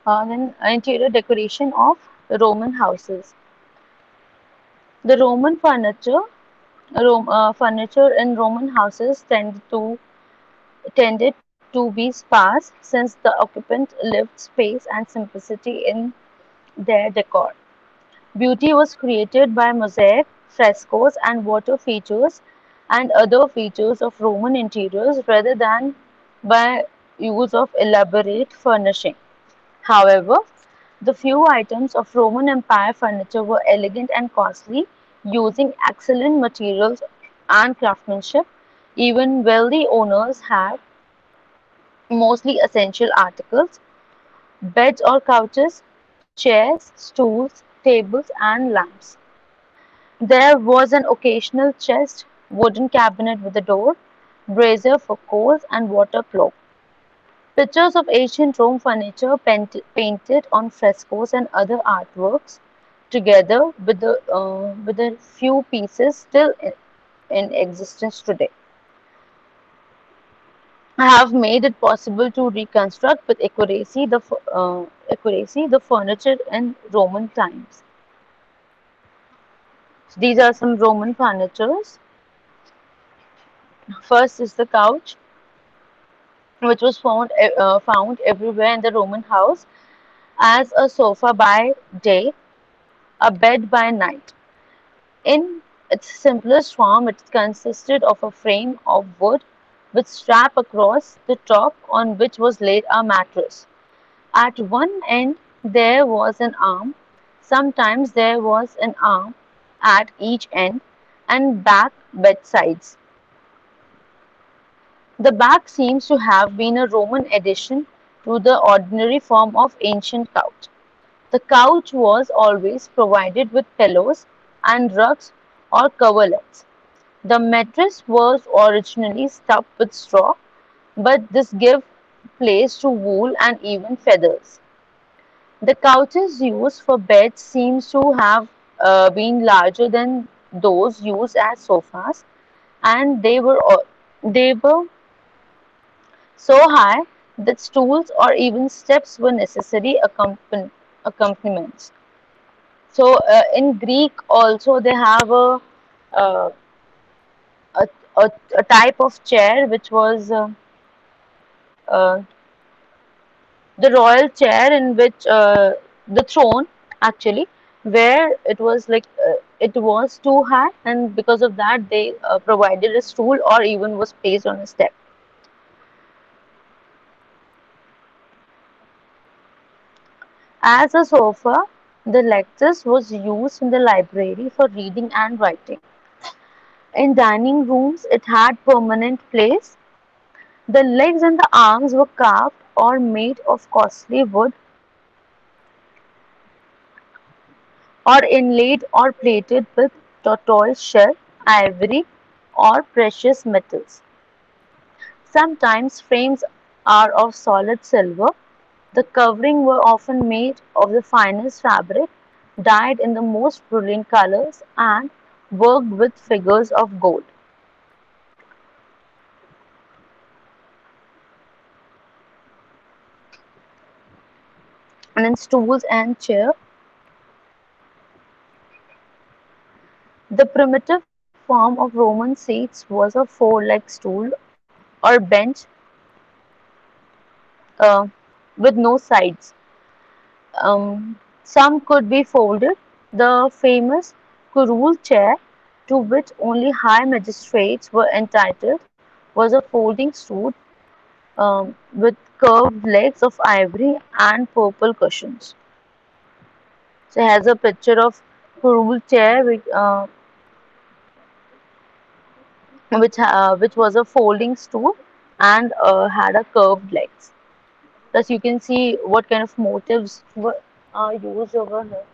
Then interior decoration of Roman houses. The Roman furniture in Roman houses tended to be sparse since the occupant lived space and simplicity in their decor. Beauty was created by mosaic, frescoes, and water features and other features of Roman interiors rather than by use of elaborate furnishing. However, the few items of Roman Empire furniture were elegant and costly, using excellent materials and craftsmanship. Even wealthy owners had mostly essential articles: beds or couches, chairs, stools, tables, and lamps. There was an occasional chest, wooden cabinet with a door, brazier for coals, and water cloak. Pictures of ancient Rome furniture painted on frescoes and other artworks, together with the few pieces still in existence today, have made it possible to reconstruct with accuracy the furniture in Roman times. These are some Roman furnitures. First is the couch, which was found everywhere in the Roman house as a sofa by day, a bed by night. In its simplest form, it consisted of a frame of wood with strap across the top on which was laid a mattress. At one end there was an arm, sometimes there was an arm at each end, and back bedsides. The back seems to have been a Roman addition to the ordinary form of ancient couch. The couch was always provided with pillows and rugs or coverlets. The mattress was originally stuffed with straw, but this gave place to wool and even feathers. The couches used for beds seems to have been larger than those used as sofas, and they were so high that stools or even steps were necessary accompaniments. So in Greek also they have uh, a, a type of chair which was uh, the royal chair in which the throne actually, where it was like it was too high, and because of that they provided a stool or even was placed on a step. As a sofa, the lectures was used in the library for reading and writing. In dining rooms it had permanent place. The legs and the arms were carved or made of costly wood or inlaid or plated with tortoise shell, ivory, or precious metals. Sometimes frames are of solid silver. The covering were often made of the finest fabric, dyed in the most brilliant colors, and worked with figures of gold. And in stools and chair, the primitive form of Roman seats was a four-legged stool or bench uh, with no sides. Some could be folded. The famous curule chair, to which only high magistrates were entitled, was a folding stool with curved legs of ivory and purple cushions. So it has a picture of curule chair which was a folding stool and had a curved legs. Thus you can see what kind of motifs were used over here.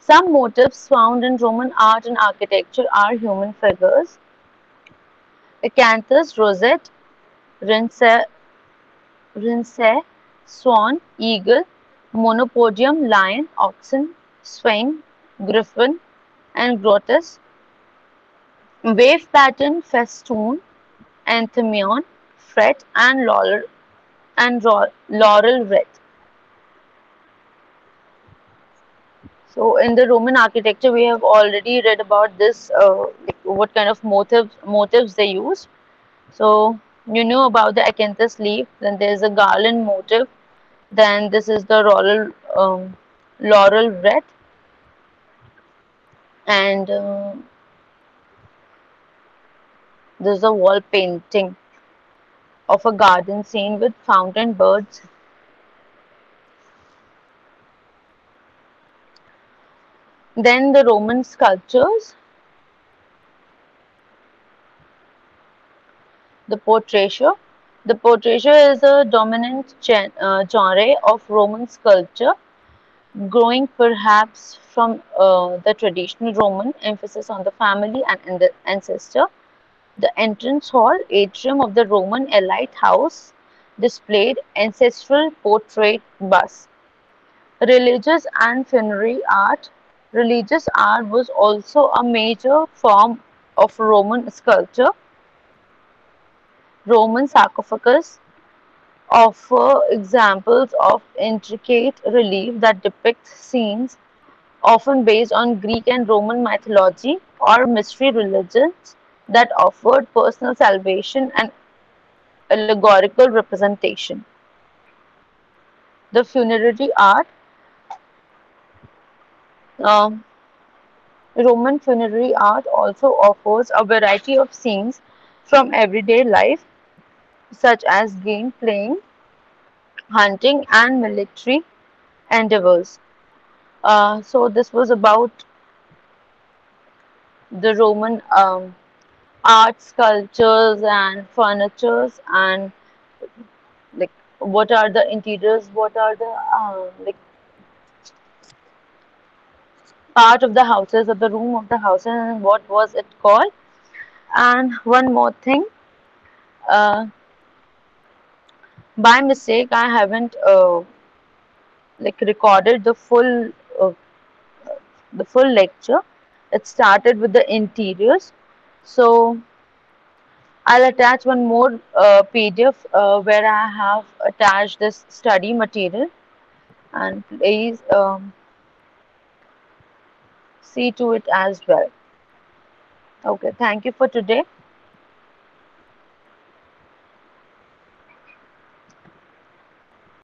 Some motifs found in Roman art and architecture are human figures, acanthus, rosette, rince, swan, eagle, monopodium, lion, oxen, swain, griffin, and grotesque wave pattern, festoon, enthymeme, fret, and laurel wreath. So in the Roman architecture, we have already read about this, like what kind of motives they use. So you know about the acanthus leaf. Then there is a garland motif. Then this is the laurel wreath, and there's a wall painting of a garden scene with fountain birds. Then the Roman sculptures, the portraiture. The portraiture is a dominant genre of Roman sculpture, growing perhaps from the traditional Roman emphasis on the family and the ancestor. The entrance hall atrium of the Roman elite house displayed ancestral portrait busts. Religious and funerary art. Religious art was also a major form of Roman sculpture. Roman sarcophagus offer examples of intricate relief that depict scenes often based on Greek and Roman mythology or mystery religions that offered personal salvation and allegorical representation. The funerary art, um, Roman funerary art also offers a variety of scenes from everyday life, such as game playing, hunting, and military endeavors. So this was about the Roman art, sculptures, and furnitures, and like what are the interiors, what are the like part of the houses or the room of the houses, and what was it called. And one more thing, uh, by mistake I haven't like recorded uh, the full lecture. It started with the interiors, so I'll attach one more PDF where I have attached this study material, and please see to it as well. Okay, thank you for today.